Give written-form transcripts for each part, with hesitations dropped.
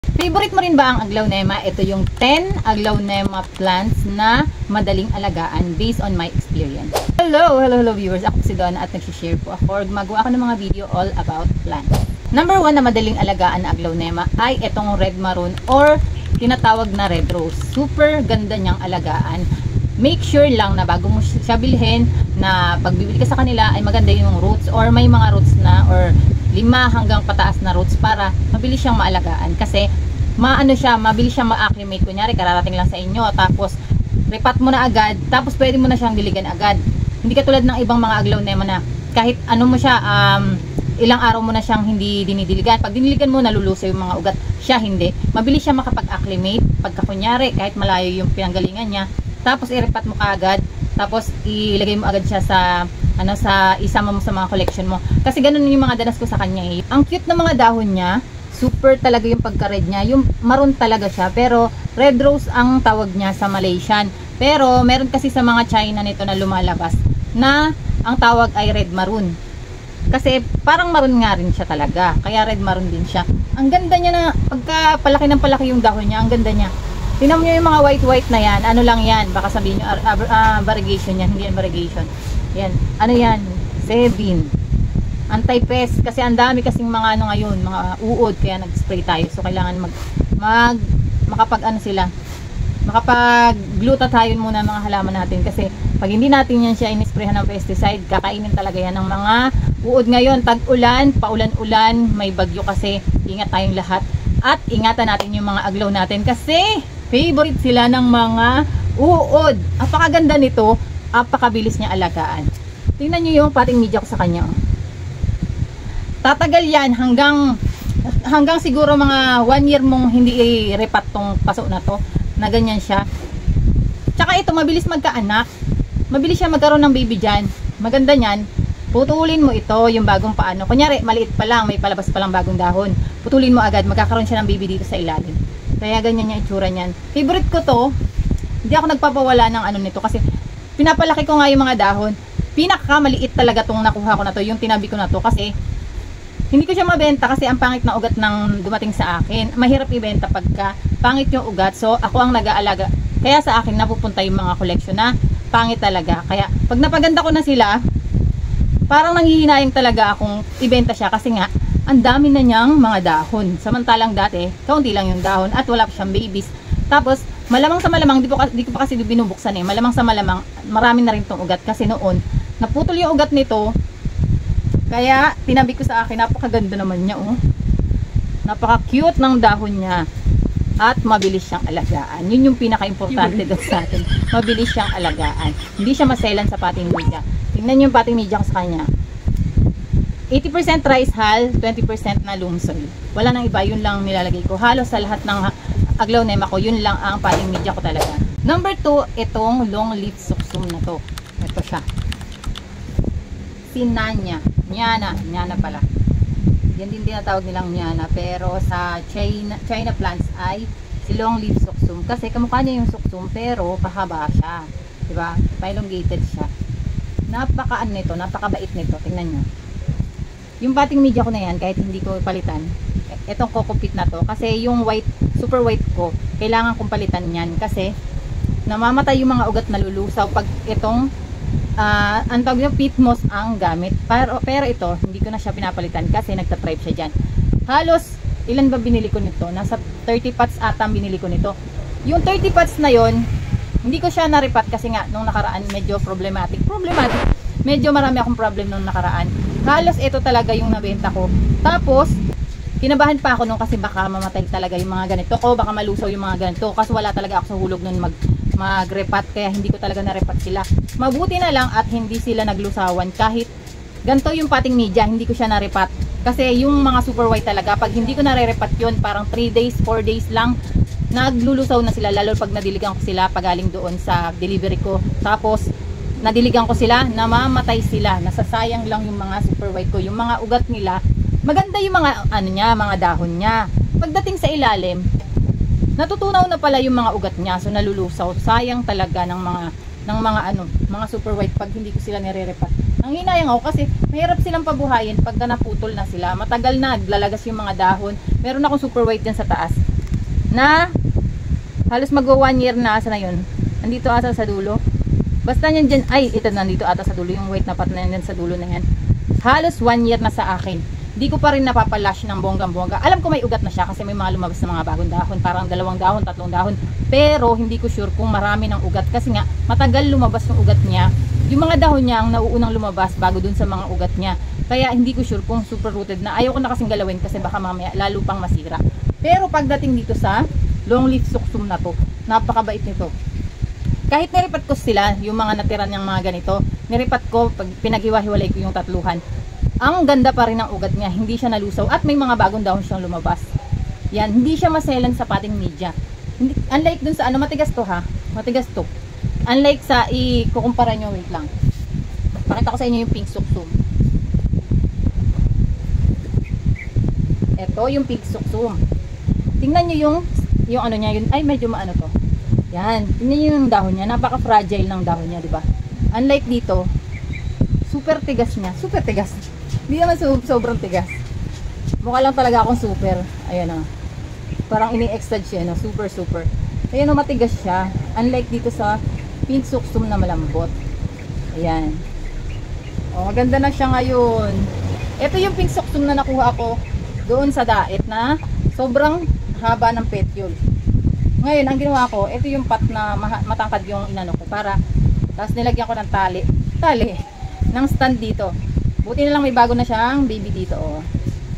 Favorite mo rin ba ang aglaonema? Ito yung 10 aglaonema plants na madaling alagaan based on my experience. Hello viewers. Ako si Donna at nagsishare po ako or gumagawa ako ng mga video all about plants. Number 1 na madaling alagaan na aglaonema ay itong red maroon or tinatawag na red rose. Super ganda niyang alagaan. Make sure lang na bago mo siya bilhin na pagbibili ka sa kanila ay maganda yung roots or may mga roots na or 5 hanggang pataas na roots para mabilis siyang maalagaan kasi mabilis siyang ma-acclimate. Kunyari kararating lang sa inyo tapos repat mo na agad tapos pwede mo na siyang diligan agad. Hindi katulad ng ibang mga aglaonema na kahit ano mo siya ilang araw mo na siyang hindi dinidiligan. Pag diniligan mo naluluso yung mga ugat, siya hindi. Mabilis siya makapag-acclimate pagka kunyari kahit malayo yung pinanggalingan niya. Tapos i-repat mo kaagad, tapos ilagay mo agad siya sa isama mo sa mga collection mo. Kasi ganun yung mga danas ko sa kanya eh. Ang cute na mga dahon niya, super talaga yung pagka-red niya. Yung maroon talaga siya, pero red rose ang tawag niya sa Malaysian. Pero meron kasi sa mga China nito na lumalabas na ang tawag ay red maroon. Kasi parang maroon nga rin siya talaga. Kaya red maroon din siya. Ang ganda niya na pagka palaki ng palaki yung dahon niya, ang ganda niya. Tingnan mo yung mga white na yan. Ano lang yan? Baka sabihin nyo, variegation yan. Hindi yan variegation. Yan. Ano yan? 7. Anti-pest. Kasi ang dami kasing mga ngayon, mga uod. Kaya nag-spray tayo. So, kailangan makapag-glutathione muna mga halaman natin. Kasi, pag hindi natin yan siya in-sprayhan ng pesticide, kakainin talaga yan ng mga uod ngayon. Tag-ulan, paulan-ulan, may bagyo kasi. Ingat tayong lahat. At ingatan natin yung mga aglaw natin kasi favorite sila ng mga uod. Apakaganda nito, apakabilis niya alagaan. Tingnan niyo yung potting media ko sa kanya. Tatagal yan hanggang siguro mga 1 year mong hindi i-repat tong paso na to, na ganyan siya. Tsaka ito, mabilis magkaanak. Mabilis siya magkaroon ng baby dyan. Maganda niyan. Putulin mo ito, yung bagong paano. Kunyari, maliit pa lang, may palabas pa lang bagong dahon. Putulin mo agad, magkakaroon siya ng baby dito sa ilalim. Kaya ganyan yung itsura niyan. Favorite ko to. Hindi ako nagpapawala ng nito kasi pinapalaki ko nga yung mga dahon. Pinakamaliit talaga tong nakuha ko na to, yung tinabi ko na to kasi hindi ko siya mabenta kasi ang pangit na ugat ng dumating sa akin. Mahirap ibenta pagka pangit yung ugat. So, ako ang nag-aalaga. Kaya sa akin napupunta yung mga collection na pangit talaga. Kaya pag napaganda ko na sila, parang nanghihinayang talaga akong ibenta siya kasi nga ang dami na niyang mga dahon. Samantalang dati, kaunti lang yung dahon at wala pa siyang babies. Tapos, malamang sa malamang, di ko pa kasi binubuksan eh. Malamang sa malamang, marami na rin tong ugat kasi noon, naputol yung ugat nito. Kaya, tinabi ko sa akin, napakaganda naman niya oh. Napaka-cute ng dahon niya. At mabilis siyang alagaan. Yun yung pinaka-importante doon sa atin. Mabilis siyang alagaan. Hindi siya maselan sa potting media. Tingnan niyo yung potting media ko sa kanya. 80% rice hull, 20% na loam soil. Wala nang iba, yun lang nilalagay ko. Halos sa lahat ng aglaonema ko, yun lang ang potting media ko talaga. Number 2, itong long leaf suksum na to. Ito siya. Sinanya. Nyana pala. Yan din tinatawag nilang nyana. Pero sa China plants ay si long leaf suksum. Kasi kamukha niya yung suksum pero pahaba siya. Diba? Pa-elongated siya. Napaka-ano nito, napakabait nito. Tingnan nyo. Yung potting media ko na yan, kahit hindi ko palitan, etong co-compete na to. Kasi yung white, super white ko, kailangan kong palitan yan. Kasi, namamatay yung mga ugat na lulusaw pag itong, ang tawag yung peat moss ang gamit. Pero ito, hindi ko na siya pinapalitan kasi nagtatribe siya dyan. Halos, ilan ba binili ko nito? Nasa 30 pots ata binili ko nito. Yung 30 pots na yon, hindi ko siya naripat kasi nga, nung nakaraan, medyo problematic. Medyo marami akong problem nung nakaraan. Halos ito talaga yung nabenta ko. Tapos, kinabahan pa ako nung kasi baka mamatay talaga yung mga ganito. O baka malusaw yung mga ganito. Kasi wala talaga ako sa hulog nun mag-repat. Kaya hindi ko talaga na-repat sila. Mabuti na lang at hindi sila naglusawan. Kahit ganito yung potting media, hindi ko siya na-repat. Kasi yung mga super white talaga, pag hindi ko na-repat yun, parang 3 days, 4 days lang, naglulusaw na sila. Lalo pag nadiligan ko sila pagaling doon sa delivery ko. Tapos, nadiligan ko sila, namamatay sila, nasasayang lang yung mga super white ko, yung mga ugat nila, maganda yung mga mga dahon niya. Pagdating sa ilalim, natutunaw na pala yung mga ugat niya, so nalulusaw. Sayang talaga ng mga super white pag hindi ko sila nire-repat. Nanghinayang ako kasi mahirap silang pabuhayin pagka naputol na sila. Matagal na, naglalagas yung mga dahon. Meron akong super white dyan sa taas. na halos mag-1 year na. Asa na yun? Andito ata sa dulo. Basta yan dyan, ay ito nandito ata sa dulo, yung white na part na yan sa dulo na yan. Halos 1 year na sa akin. Di ko pa rin napapalash ng bonggang-bongga. Alam ko may ugat na siya kasi may mga lumabas na mga bagong dahon, parang 2 dahon, 3 dahon. Pero hindi ko sure kung marami ng ugat kasi nga matagal lumabas yung ugat niya. Yung mga dahon niya ang nauunang lumabas bago dun sa mga ugat niya. Kaya hindi ko sure kung super rooted na. Ayaw ko na kasing galawin kasi baka mamaya lalo pang masira. Pero pagdating dito sa longleaf suksum na to, napakabait nito. Kahit niripat ko sila, yung mga natira niyang mga ganito, niripat ko, pag pinaghiwa-hiwalay ko yung tatluhan, ang ganda pa rin ng ugat niya, hindi siya nalusaw at may mga bagong dahon siyang lumabas. Yan, hindi siya maselan sa pating media. Hindi, unlike dun sa ano, matigas to ha, matigas to. Unlike sa, ikukumpara nyo, wait lang. Pakita ko sa inyo yung pink suksum. Ito yung pink suksum. Tingnan nyo yung ano niya, yun, ay medyo maano to. Yan, tingnan nyo yung dahon niya, napaka-fragile ng dahon niya, diba? Unlike dito, super tigas niya, super tigas. Hindi naman sobrang tigas. Mukha lang talaga akong super. Ayan o. Parang ini-extend siya, no? Super. Ayan o, matigas siya. Unlike dito sa pink suksum na malambot. Ayan. O, maganda na siya ngayon. Ito yung pink suksum na nakuha ko doon sa daet na sobrang haba ng petiole. Ngayon, ang ginawa ko, ito yung pat na matangkad yung inano ko para, tapos nilagyan ko ng tali ng stand dito. Buti na lang may bago na siyang baby dito, oh.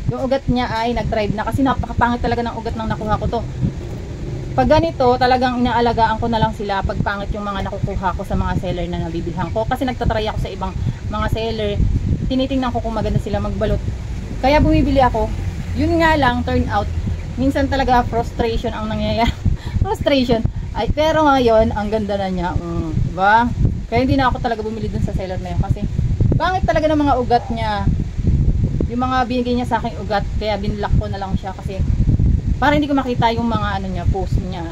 Yung ugat niya ay nag-thrive na kasi napakapangit talaga ng ugat ng nakuha ko to. Pag ganito, talagang inaalagaan ko na lang sila pag pangit yung mga nakukuha ko sa mga seller na nabibilhan ko. Kasi nagtatry ako sa ibang mga seller, tinitingnan ko kung maganda sila magbalot. Kaya bumibili ako. Yun nga lang, turn out, minsan talaga frustration ang nangyayari. Frustration. Ay, pero ngayon, ang ganda na niya. Diba? Kaya hindi na ako talaga bumili dun sa seller na yun. Kasi, pangit talaga ng mga ugat niya. Yung mga binigay niya sa aking ugat. Kaya binlock ko na lang siya. Kasi, para hindi ko makita yung mga ano niya, post niya.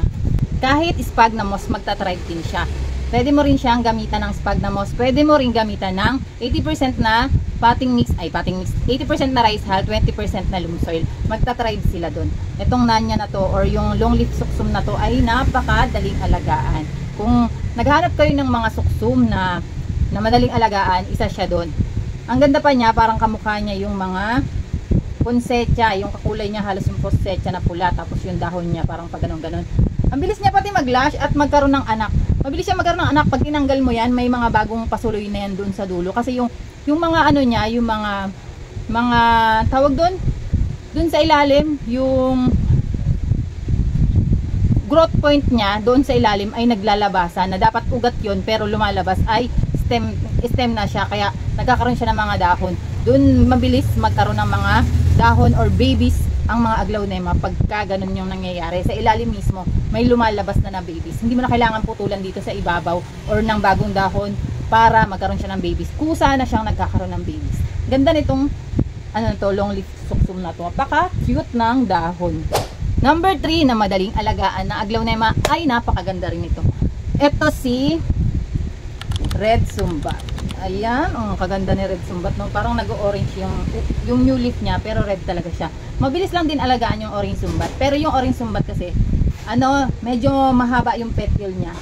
Kahit sphagnum moss, magta-thrive din siya. Pwede mo rin siyang gamitan ng sphagnum moss. Pwede mo rin gamitan ng 80% na potting mix. 80% na rice hull, 20% na loam soil. Magta-thrive sila dun. Itong nanya na to or yung longleaf suksum na to ay napakadaling alagaan. Kung naghanap kayo ng mga suksum na madaling alagaan, isa siya doon. Ang ganda pa niya, parang kamukha niya yung mga poinsettia, yung kakulay niya halos yung poinsettia na pula, tapos yung dahon niya parang pag ganon-ganon. Ang bilis niya pati mag-lash at magkaroon ng anak. Mabilis siya magkaroon ng anak pag tinanggal mo yan, may mga bagong pasuloy na yan doon sa dulo kasi yung mga ano niya, yung mga tawag doon sa ilalim, yung growth point niya doon sa ilalim ay naglalabasan na dapat ugat yon pero lumalabas ay stem na siya, kaya nagkakaroon siya ng mga dahon. Doon mabilis magkaroon ng mga dahon or babies ang mga aglaonema pagka ganun yung nangyayari. Sa ilalim mismo may lumalabas na babies. Hindi mo na kailangan putulan dito sa ibabaw or ng bagong dahon para magkaroon siya ng babies. Kusa na siyang nagkakaroon ng babies. Ganda nitong longleaf suksum na to. Napaka cute ng dahon. Number 3 na madaling alagaan na aglaonema ay napakaganda rin ito. Ito si red sumbat. Ayan, kaganda ni red sumbat, no? Parang nag-orange yung new leaf niya, pero red talaga siya. Mabilis lang din alagaan yung orange sumbat. Pero yung orange sumbat kasi, medyo mahaba yung petiole niya.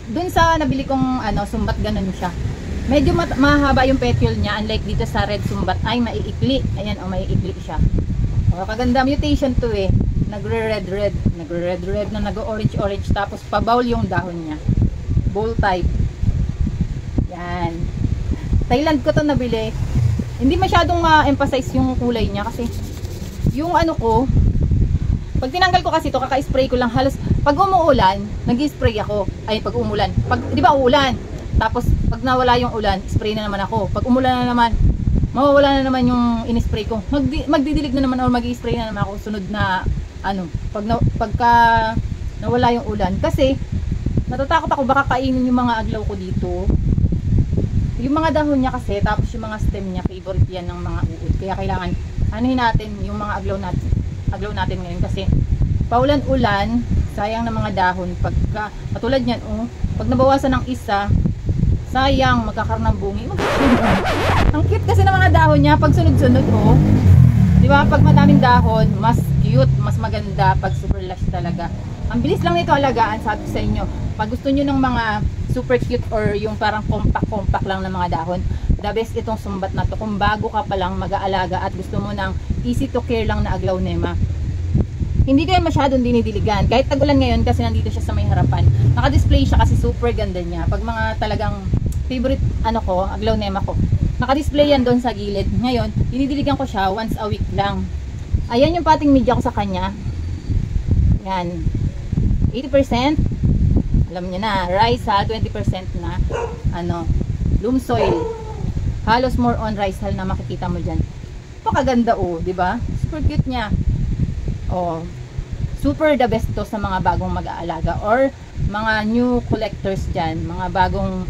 Dun sa nabili kong sumbat, ganun siya. Medyo mahaba yung petiole niya, unlike dito sa red sumbat ay maiikli. Ayan, maiikli siya. Kaganda, mutation to eh. Nagre-red na nag-orange tapos pabawl yung dahon niya. Bowl type. Yan. Thailand ko to nabili. Hindi masyadong ma-emphasize yung kulay niya kasi yung ko, pag tinanggal ko kasi to, kaka-spray ko lang halos pag umuulan, nag-spray ako. Ay, pag umulan. Di ba uulan? Tapos pag nawala yung ulan, spray na naman ako. Pag umulan na naman, mawawala na naman yung in-spray ko. Magdidilig na naman or mag-spray na naman ako sunod na pagka nawala yung ulan. Kasi natatakot ako baka kainin yung mga aglaw ko dito. Yung mga dahon niya kasi, tapos yung mga stem niya, favorite yan ng mga uod. Kaya kailangan, natin yung mga aglaw natin ngayon. Kasi, paulan-ulan, sayang ng mga dahon. Katulad yan, pag nabawasan ng isa, sayang, magkakaroon ng bungi. Ang cute kasi ng mga dahon niya, pag sunod-sunod, di ba? Pag madaming dahon, mas cute. cute, mas maganda pag super lush talaga. Ang bilis lang nito alagaan, sabi sa inyo. Pag gusto nyo ng mga super cute or yung parang compact lang na mga dahon, the best itong sumbat na to. Kung bago ka pa lang mag-aalaga at gusto mo ng easy to care lang na aglaonema. Hindi ko yan masyadong dinidiligan. Kahit tag-ulan ngayon kasi nandito siya sa may harapan. Naka-display siya kasi super ganda niya. Pag mga talagang favorite aglaonema ko, naka-display yan doon sa gilid. Ngayon, dinidiligan ko siya once a week lang. Ayan yung potting media ko sa kanya. Yan. 80%. Alam niyo na, rice hull, 20% na loam soil. Halos more on rice hull na makikita mo diyan. Napakaganda di ba? Super cute niya. Super the best to sa mga bagong mag-aalaga or mga new collectors diyan, mga bagong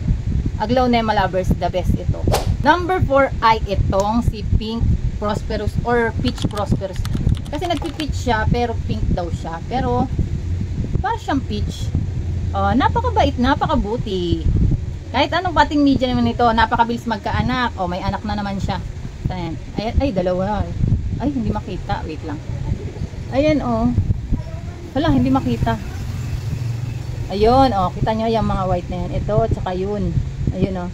aglaonema lovers, the best ito. Number 4 ay itong si Pink Prosperous or Peach Prosperous. Kasi nagpi-peach siya pero pink daw siya. Pero parang siyang peach. Napakabait, napakabuti. Kahit anong potting media naman ito, napakabilis magkaanak. May anak na naman siya. Ayan. Ay, dalawa. Ay, hindi makita. Wait lang. Ayan, wala, hindi makita. Ayun, kita nyo yung mga white na yan. Ito, tsaka yun. Ayun,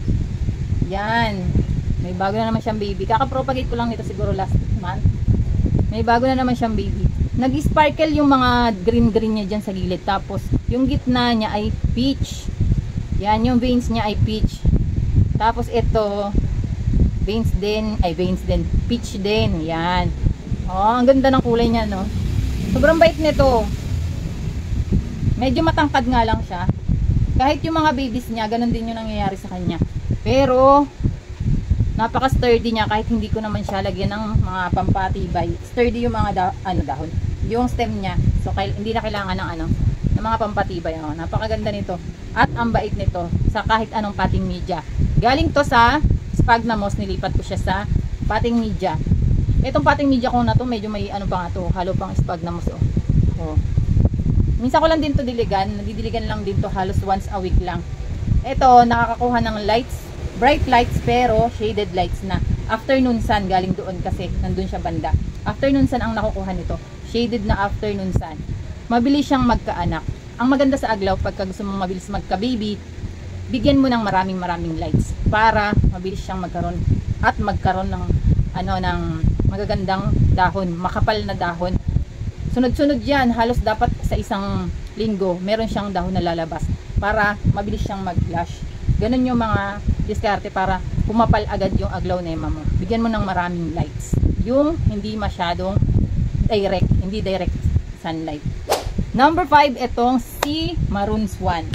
yan. May bago na naman siyang baby. Kakapropagate ko lang nito siguro last month. May bago na naman siyang baby. Nag-sparkle yung mga green-green niya dyan sa gilid. Tapos, yung gitna niya ay peach. Yan, yung veins niya ay peach. Tapos, ito, veins din, peach din. Yan. Ang ganda ng kulay niya, no? Sobrang bait nito. Medyo matangkad nga lang siya. Kahit yung mga babies niya, ganun din yung nangyayari sa kanya. Pero, napaka-sturdy niya kahit hindi ko naman siya lagyan ng mga pampatibay. Sturdy yung mga dahon. Yung stem niya. So, hindi na kailangan ng mga pampatibay. Napakaganda nito. At ang bait nito sa kahit anong potting media. Galing to sa sphagnum moss. Nilipat ko siya sa potting media. Itong potting media ko na to, medyo may pa nga to, halo pang sphagnum moss. Minsan ko lang din to diligan. Nadidiligan lang din to halos once a week lang. Ito, nakakakuha ng lights. Bright lights pero shaded lights na. Afternoon sun galing doon kasi nandun siya banda. Afternoon sun ang nakukuha nito. Shaded na afternoon sun. Mabilis siyang magkaanak. Ang maganda sa aglaw pagka gusto mong mabilis magka-baby, bigyan mo ng maraming lights para mabilis siyang magkaroon ng ng magagandang dahon, makapal na dahon. Sunod-sunod yan, halos dapat sa isang linggo meron siyang dahon na lalabas para mabilis siyang mag-flush. Ganun yung mga diskarte para pumapal agad yung aglaonema mo. Bigyan mo ng maraming lights. Yung hindi masyadong hindi direct sunlight. Number 5, itong si Maroon Swan.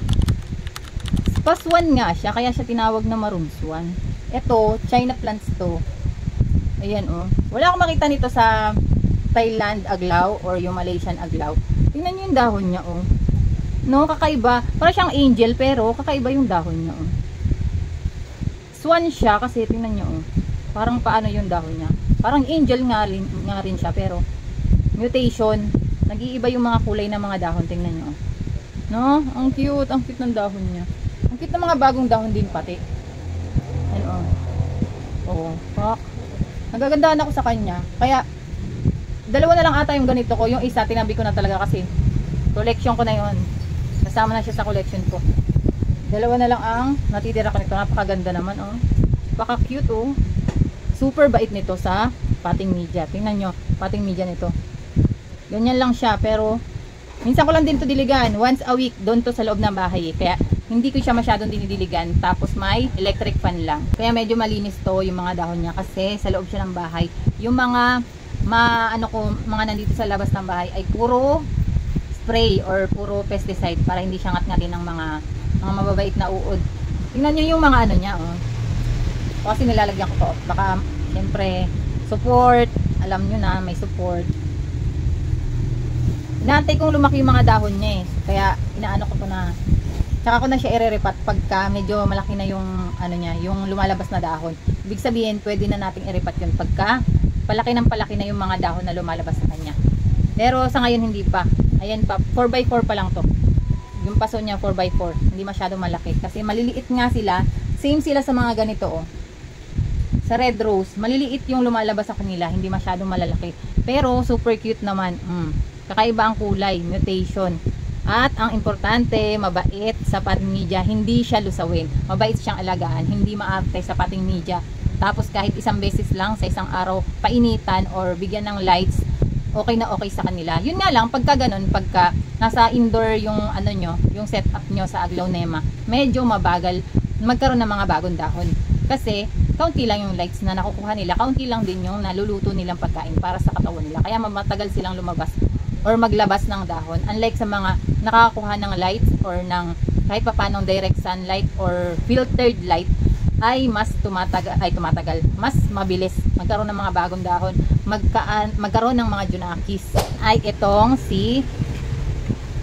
Swan nga siya, kaya siya tinawag na Maroon Swan. Ito, China plants to. Ayan, wala akong makita nito sa Thailand aglaw or yung Malaysian aglaw. Tingnan niyo yung dahon niya, No, kakaiba. Para siyang angel pero kakaiba yung dahon niya, Swan siya kasi tingnan niyo, Parang paano yung dahon niya. Parang angel nga rin siya pero mutation. Nag-iiba yung mga kulay ng mga dahon. Tingnan niyo, No, ang cute ng dahon niya. Ang cute ng mga bagong dahon din pati. Ano, pak. Nagagandahan ako sa kanya. Kaya dalawa na lang ata yung ganito ko. Yung isa tinabi ko na talaga kasi collection ko na yon. Kasama na siya sa collection ko. Dalawa na lang ang natitira ko nito. Napakaganda naman, Baka cute, Super bait nito sa potting media. Tingnan nyo, potting media nito. Ganyan lang siya, pero minsan ko lang din to diligan. Once a week, doon to sa loob ng bahay. Kaya hindi ko siya masyadong dinidiligan. Tapos may electric fan lang. Kaya medyo malinis to yung mga dahon niya kasi sa loob siya ng bahay. Yung mga mga nandito sa labas ng bahay ay puro spray or puro pesticide para hindi siya ngat-ngatin ng mga mababait na uod. Tingnan niyo yung mga niya, Kasi nilalagyan ko to. Baka syempre support, alam niyo na may support. Inaantay kong lumaki yung mga dahon niya Kaya inaano ko to na tsaka ko na siya ire-repat pagka medyo malaki na yung niya, yung lumalabas na dahon. Ibig sabihin, pwede na nating i-repat yun pagka palaki na yung mga dahon na lumalabas sa kanya. Pero sa ngayon hindi pa. Ayan pa, 4x4 pa lang to. Yung paso niya 4x4. Hindi masyadong malaki kasi maliliit nga sila. Same sila sa mga ganito, sa red rose, maliliit yung lumalabas sa kanila, hindi masyadong malalaki. Pero super cute naman. Kakaiba ang kulay, mutation. At ang importante, mabait sa pating media, hindi siya lusawin. Mabait siyang alagaan, hindi maarte sa pating media. Tapos kahit isang beses lang sa isang araw, painitan or bigyan ng lights, okay na okay sa kanila. Yun nga lang, pagka ganun, pagka nasa indoor yung ano nyo, yung setup nyo sa aglaonema, medyo mabagal magkaroon ng mga bagong dahon. Kasi, kaunti lang yung lights na nakukuha nila, kaunti lang din yung naluluto nilang pagkain para sa katawan nila. Kaya matagal silang lumabas or maglabas ng dahon. Unlike sa mga nakakakuha ng lights or ng kahit papanong direct sunlight or filtered light, ay mas tumatagal, mas mabilis magkaroon ng mga bagong dahon, magkaroon ng mga junakis. Ay itong si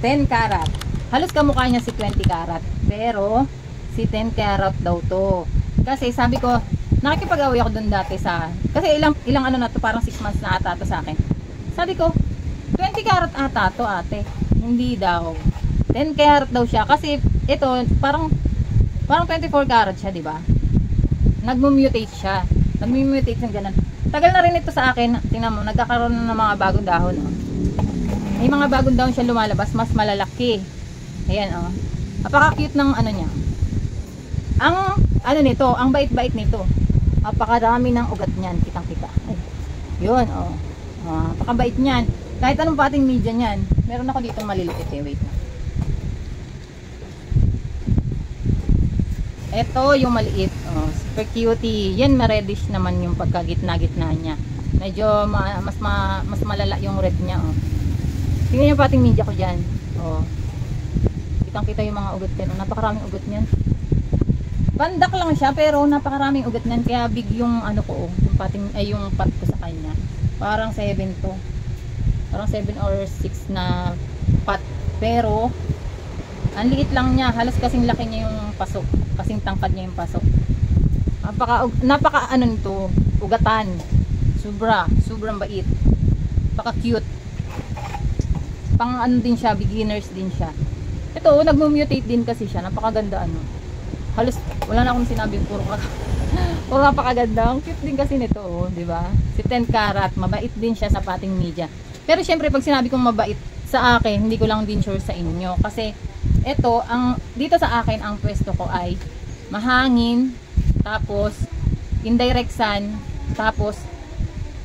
10 karat. Halos kamukha niya si 20 karat, pero si 10 karat daw to. Kasi sabi ko, nakikipag-away ako dun dati sa, kasi ilang ano na to, parang 6 months na ata to sa akin. Sabi ko, 20 karat ata to ate. Hindi daw. 10 karat daw siya. Kasi ito, parang 24 karat siya, di ba? Nagmutate siya. Nagmutate ng ganun. Tagal na rin ito sa akin. Tingnan mo, nagkakaroon ng mga bagong dahon. Oh. May mga bagong dahon siya lumalabas, mas malalaki. Ayan, oh. Napaka-cute ng ano niya. Ang ano nito, ang bait-bait nito. Napakarami ng ugat niyan, kitang-kita. Ay. 'Yun, oh. Napakabait niyan. Kahit anong pating media niyan. Meron ako dito maliliit eh, wait na. Ito yung maliit, oh, super cutie. Yan ma-reddish naman yung pagkagitna-gitna niya. Medyo mas malala yung red niya, oh. Tingnan yung pating media ko diyan. Oh. Kitang-kita yung mga ugat niyan. Napakaraming ugat niyan. Pandak lang siya pero napakaraming ugat niyan, kaya big yung ano ko, oh, yung pating ay yung pot ko sa kanya. Parang 7 to. Parang 7 or 6 na pot. Pero ang liit lang niya, halos kasing laki niya yung pasok, kasing tangkad niya yung pasok. Napaka ano nito, ugatan. Sobrang bait. Napaka cute. Pang ano din siya, beginners din siya. Ito, nagmo-mutate din kasi siya, napakaganda ano. Halos wala na akong sinabi, puro napakaganda. Ang cute din kasi nito, oh, 'di ba? Si 10 karat, mabait din siya sa pating media. Pero syempre pag sinabi kong mabait sa akin, hindi ko lang din sure sa inyo kasi ito, dito sa akin ang pwesto ko ay mahangin, tapos indirect sun, tapos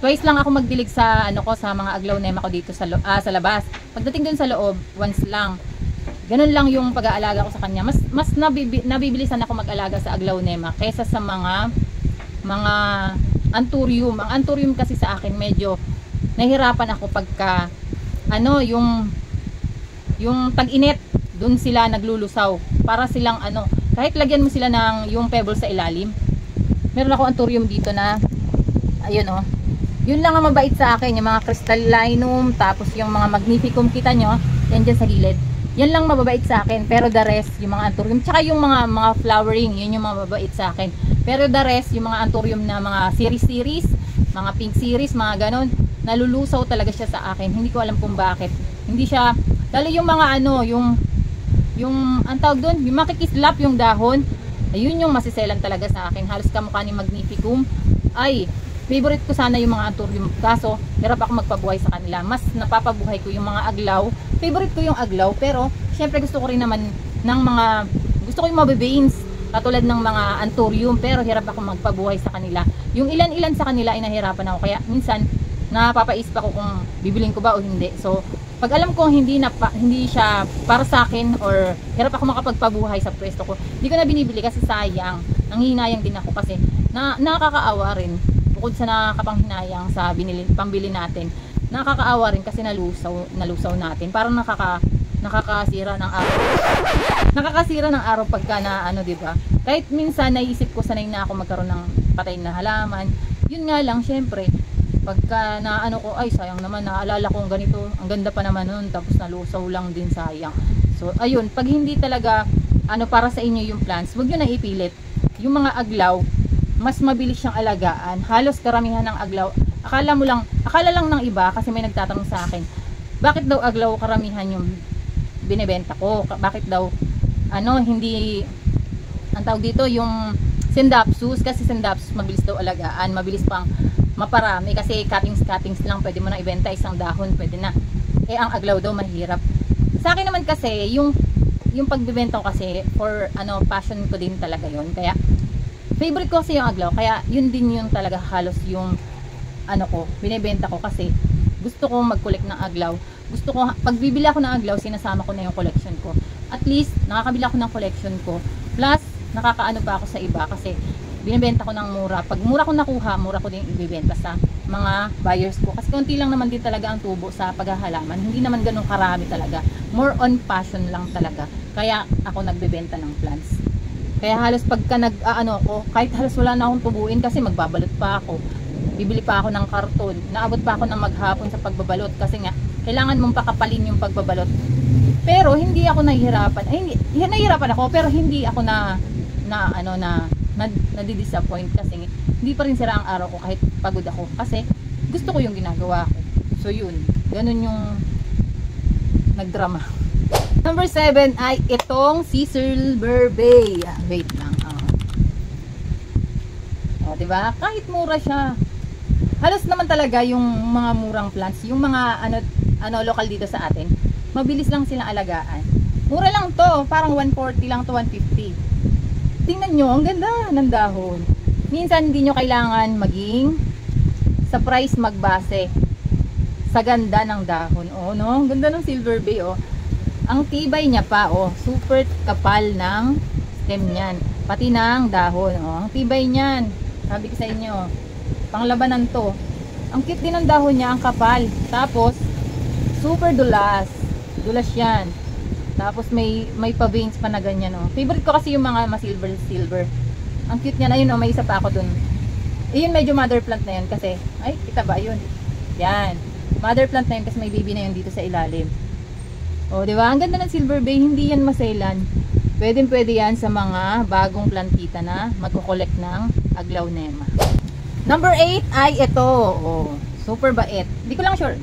twice lang ako magdilig sa ano ko, sa mga aglaonema ko dito sa labas. Pagdating dun sa loob, once lang. Ganun lang yung pag-aalaga ko sa kanya. Mas nabibilisan ako mag-alaga sa aglaonema kaysa sa mga anthurium. Ang anthurium kasi sa akin medyo nahihirapan ako pagka ano, yung tag-init, dun sila naglulusaw. Para silang ano, kahit lagyan mo sila ng yung pebble sa ilalim. Meron ako anthurium dito na ayun, oh. Yun lang ang mabait sa akin, yung mga crystallinum, tapos yung mga magnificum, kita nyo, yan dyan sa gilid. Yan lang mababait sa akin, pero the rest, yung mga anthurium, tsaka yung mga flowering, yun yung mababait sa akin. Pero the rest, yung mga anthurium na mga series, mga pink series, mga ganon, nalulusaw talaga siya sa akin. Hindi ko alam kung bakit. Hindi siya, lalo yung mga ano, yung ang tawag doon, yung makikislap yung dahon, ayun yung masiselan talaga sa akin. Halos kamukha ni Magnificum. Ay, favorite ko sana yung mga anthurium. Kaso, hirap ako magpabuhay sa kanila. Mas napapabuhay ko yung mga aglaw. Favorite ko yung aglaw, pero syempre gusto ko rin naman ng gusto ko yung mabe-veins, katulad ng mga anthurium, pero hirap ako magpabuhay sa kanila. Yung ilan-ilan sa kanila ay nahirapan ako. Kaya minsan, napapaisip ako kung bibiling ko ba o hindi. So, pag alam ko hindi siya para sa akin or hirap ako makapagpabuhay sa pwesto ko, hindi ko na binibili kasi sayang. Nanghihinayang din ako kasi nakakaawa rin. Bukod sa nakakapanghinayang sa pambili natin, nakakaawa rin kasi nalusaw natin. Parang nakakasira ng araw. Nakakasira ng araw pagka na ano, 'di ba? Kahit minsan naisip ko sanay na ako magkaroon ng patay na halaman. Yun nga lang, syempre, pagka na ano ko, ay sayang naman, naalala ko ganito, ang ganda pa naman nun, tapos nalusaw lang din, sayang. So ayun, pag hindi talaga ano para sa inyo yung plants, huwag niyo na ipilit. Yung mga aglaw, mas mabilis siyang alagaan. Halos karamihan ng aglaw, akala lang ng iba, kasi may nagtatanong sa akin, bakit daw aglaw karamihan yung binebenta ko? Bakit daw ano, hindi ang tawag dito, yung Scindapsus, kasi Scindapsus mabilis daw alagaan, mabilis pang maparami kasi cuttings lang pwede mo na ibenta, isang dahon pwede na. Eh ang aglaw daw mahirap. Sa akin naman kasi yung pagbebenta ko kasi for passion ko din talaga yon. Kaya favorite ko kasi yung aglaw, kaya yun din yung talaga halos yung binebenta ko kasi gusto ko mag-collect ng aglaw. Gusto ko, pag bibili ako ng aglaw, sinasama ko na yung collection ko. At least, nakakabili ako ng collection ko. Plus, nakakaano pa ako sa iba kasi binibenta ko ng mura. Pag mura ko nakuha, mura ko din ibibenta sa mga buyers ko. Kasi konti lang naman din talaga ang tubo sa paghahalaman. Hindi naman ganun karami talaga. More on passion lang talaga. Kaya ako nagbebenta ng plants. Kaya halos pagka ko, kahit halos wala na akong tubuin kasi magbabalot pa ako. Bibili pa ako ng karton. Naabot pa ako ng maghapon sa pagbabalot kasi nga kailangan mong pakapalin yung pagbabalot. Pero hindi ako nahihirapan. Nahihirapan ako pero hindi ako nadidisappoint kasi hindi pa rin sira ang araw ko kahit pagod ako kasi gusto ko yung ginagawa ko. So yun, ganun yung nagdrama. Number 7 ay itong si Silver Bay. Wait lang. Diba? Kahit mura siya. Halos naman talaga yung mga murang plants, yung mga local dito sa atin, mabilis lang silang alagaan. Mura lang to, parang 140 lang to 150. Tingnan nyo, ang ganda ng dahon. Minsan hindi nyo kailangan maging sa price magbase sa ganda ng dahon. Ang ganda ng Silver Bay, Ang tibay niya pa, super kapal ng stem niyan. Pati ng dahon, Ang tibay niyan. Sabi ko sa inyo, panglabanan to. Ang cute din ng dahon niya, ang kapal. Tapos, super dulas. Dulas yan. Tapos may pa-veins pa na ganyan, Favorite ko kasi yung mga silver. Ang cute niya. Ayun, may isa pa ako dun. Ayun, medyo mother plant na yan kasi, kita ba? Ayun. Yan. Mother plant na yun kasi may baby na yun dito sa ilalim. Diba? Ang ganda ng Silver Bay. Hindi yan maselan. Pwede yan sa mga bagong plantita na magko-collect ng aglaw nema. Number 8 ay ito. Super bait. Hindi ko lang sure.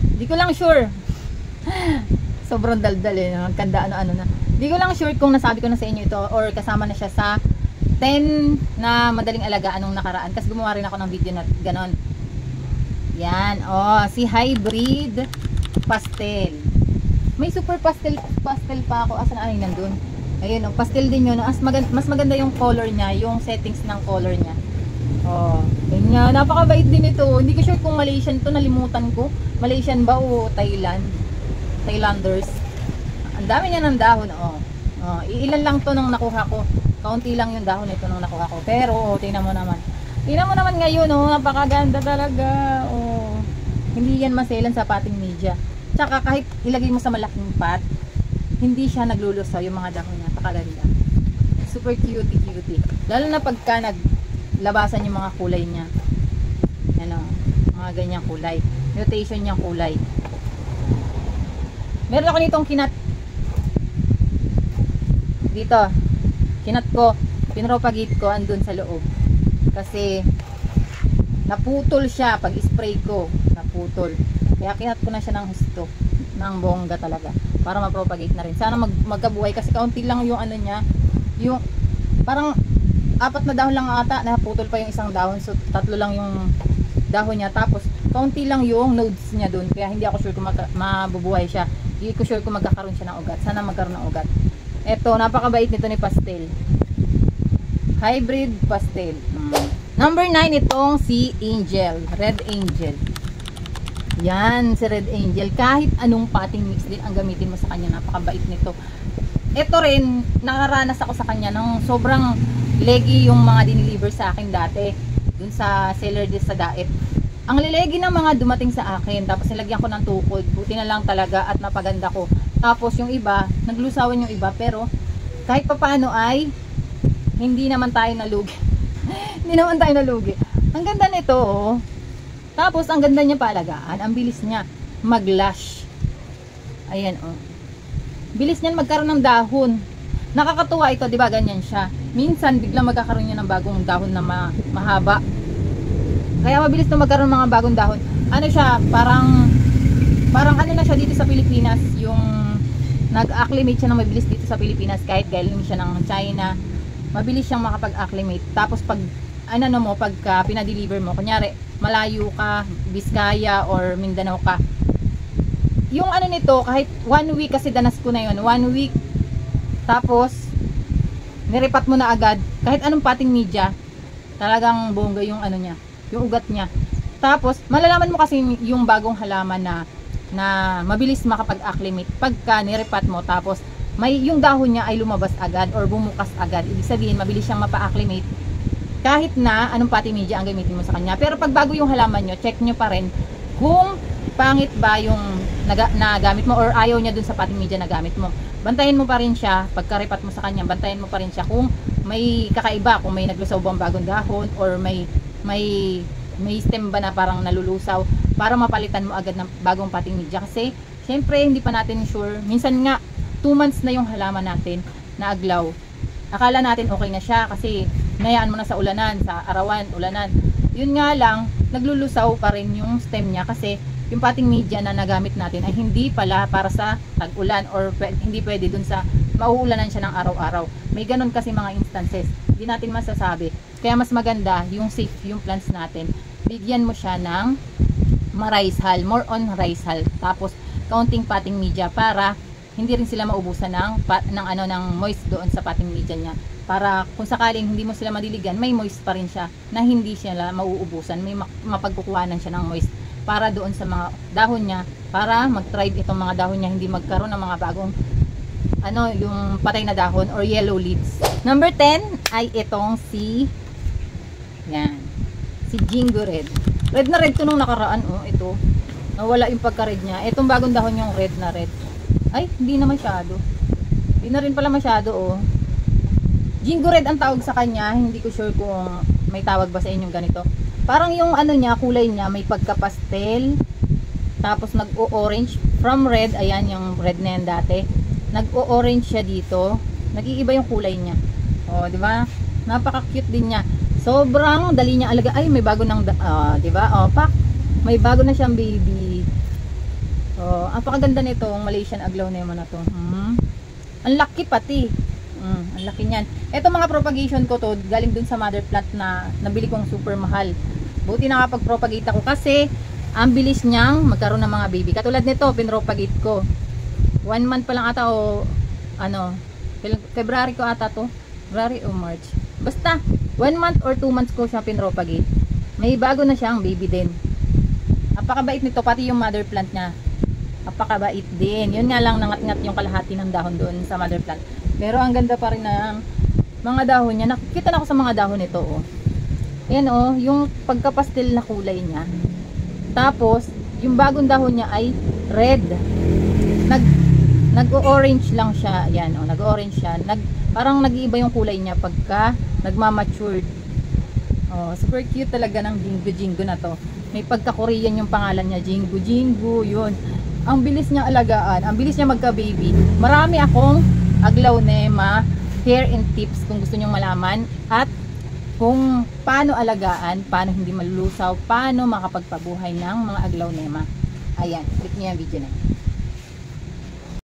Hindi ko lang sure. Sobrang daldal Magkanda na. Hindi ko lang sure kung nasabi ko na sa inyo ito or kasama na siya sa 10 na madaling alagaan nung nakaraan. Kasi gumawa rin ako ng video na ganon. Yan. Si Hybrid Pastel. May super pastel pa ako. Asan ay nandun? Ayun, pastel din yun. Mas maganda yung color niya, yung settings ng color niya. Ganyan. Napakabait din ito. Hindi ko sure kung Malaysian to, nalimutan ko. Malaysian ba o Thailanders? Ang dami niya ng dahon, iilan lang to nung nakuha ko. Kaunti lang yung dahon ito nung nakuha ko. Pero, tingnan mo naman. Tingnan mo naman ngayon, napakaganda talaga. Hindi yan maselan sa potting media. Tsaka kahit ilagay mo sa malaking pot, hindi siya naglulusaw yung mga dahon niya. Napakaganda. Super cutie. Lalo na pagka naglabasan yung mga kulay niya. Mga ganyang kulay. Mutation niyang kulay. Meron ako nitong kinat. Dito. Kinat ko. Pinropagate ko andun sa loob. Kasi naputol siya pag spray ko. Naputol. Kaya kinat ko na siya ng husto. Ng bongga talaga. Para ma-propagate na rin. Sana magkabuhay kasi kaunti lang yung niya. Yung parang 4 na dahon lang ata. Naputol pa yung isang dahon. So 3 lang yung dahon niya. Tapos kaunti lang yung nodes niya dun. Kaya hindi ako sure kung mabubuhay siya. Hindi ko sure kung magkakaroon siya ng ugat. Sana magkaroon ng ugat. Eto, napakabait nito ni Pastel. Hybrid Pastel. Number 9 itong si Angel. Red Angel. Yan, si Red Angel. Kahit anong potting mix din ang gamitin mo sa kanya, napakabait nito. Ito rin, nakaranas ako sa kanya ng sobrang leggy yung mga diniliver sa akin dati. Dun sa seller din sa Daet. Ang lilegi ng mga dumating sa akin. Tapos nilagyan ko ng tukod. Buti na lang talaga at napaganda ko. Tapos yung iba, naglusawan yung iba. Pero kahit papaano ay hindi naman tayo nalugi. Hindi naman tayo nalugi. Ang ganda nito, Tapos, ang ganda niya paalagaan. Ang bilis niya mag-lash. Ayan, bilis niyan magkaroon ng dahon. Nakakatuwa ito, di ba? Ganyan siya. Minsan, biglang magkakaroon niya ng bagong dahon na mahaba. Kaya mabilis na magkaroon ng mga bagong dahon. Ano siya, parang ano na siya dito sa Pilipinas. Yung nag-acclimate siya ng mabilis dito sa Pilipinas. Kahit galing siya ng China. mabilis siyang makapag-acclimate. Tapos pag pagka pinadeliver mo, kunyari malayo ka, Biskaya or Mindanao ka, yung nito, kahit 1 week, kasi danas ko na yun, 1 week, tapos nirepat mo na agad, kahit anong potting media, talagang bongga yung niya, yung ugat niya. Tapos malalaman mo kasi yung bagong halaman na mabilis makapag-acclimate pagka nirepat mo, tapos yung dahon niya ay lumabas agad or bumukas agad. Ibig sabihin mabilis siyang mapa-acclimate kahit na anong potting media ang gamitin mo sa kanya. Pero pag bago yung halaman nyo, check nyo pa rin kung pangit ba yung nagamit mo or ayaw niya dun sa potting media na gamit mo. Bantayan mo pa rin siya, pagka-repat mo sa kanya, bantayan mo pa rin siya kung may kakaiba, kung may naglusaw bang bagong dahon or may stem ba na parang nalulusaw, para mapalitan mo agad ng bagong potting media. Kasi syempre hindi pa natin sure, minsan nga 2 months na yung halaman natin na aglaw, akala natin okay na siya kasi nayaan mo na sa ulanan, sa arawan, ulanan, yun nga lang naglulusaw pa rin yung stem niya kasi yung potting media na nagamit natin ay hindi pala para sa tag-ulan or hindi pwede dun sa mauulanan siya ng araw-araw. May ganun kasi mga instances, hindi natin masasabi. Kaya mas maganda yung safe yung plants natin, bigyan mo siya ng rice hull, more on rice hull, tapos counting potting media para hindi rin sila maubusan ng moist doon sa potting media niya, para kung sakaling hindi mo sila madiligan, may moist pa rin siya na hindi sila mauubusan, may mapagkukuhanan siya ng moist para doon sa mga dahon niya, para mag-thrive itong mga dahon niya, hindi magkaroon ng mga bagong yung patay na dahon or yellow leaves. Number 10 ay itong si Jingo Red. Red na red to nung nakaraan, ito nawala yung pagka-red niya. Itong bagong dahon yung red na red. Ay, hindi na masyado. Hindi na rin pala masyado, Jingo Red ang tawag sa kanya. Hindi ko sure kung may tawag ba sa inyong ganito. Parang yung niya, kulay niya, may pagka-pastel. Tapos nag-o-orange. From red, ayan yung red na yan dati. Nag-o-orange siya dito. Nag-iiba yung kulay niya. Di ba? Napaka-cute din niya. Sobrang dali niya alaga. Ay, may bago ng, di ba? Pak. May bago na siyang baby. Napakaganda nitong Malaysian Aglaonema na to. Ang laki pati. Ang laki niyan. Ito mga propagation ko to, galing dun sa mother plant na nabili kong super mahal. Buti nakapag-propagate ako kasi ang bilis niyang magkaroon ng mga baby. Katulad nito, pinropagate ko. 1 month pa lang ata February ko ata to. February o March. Basta 1 month or 2 months ko siya pinropagate. May bago na siyang baby din. Napakabait nito, pati yung mother plant niya. Napakabait din. Yun nga lang, nangat-ngat yung kalahati ng dahon doon sa mother plant. Pero ang ganda pa rin ng mga dahon niya. Nakikita na ako sa mga dahon nito, Ayan, yung pagka-pastel na kulay niya. Tapos, yung bagong dahon niya ay red. Nag-orange lang siya. Ayan, nag-orange siya. Parang nag-iiba yung kulay niya pagka nagmamatured. Super cute talaga ng Jingo na to. May pagka-Korean yung pangalan niya, Jingo, yun. Ang bilis niya alagaan, ang bilis niya magka-baby. Marami akong Aglaonema hair and tips kung gusto nyong malaman, at kung paano alagaan, paano hindi malulusaw, paano makapagpabuhay ng mga Aglaonema. Ayan, click niyo yung video na.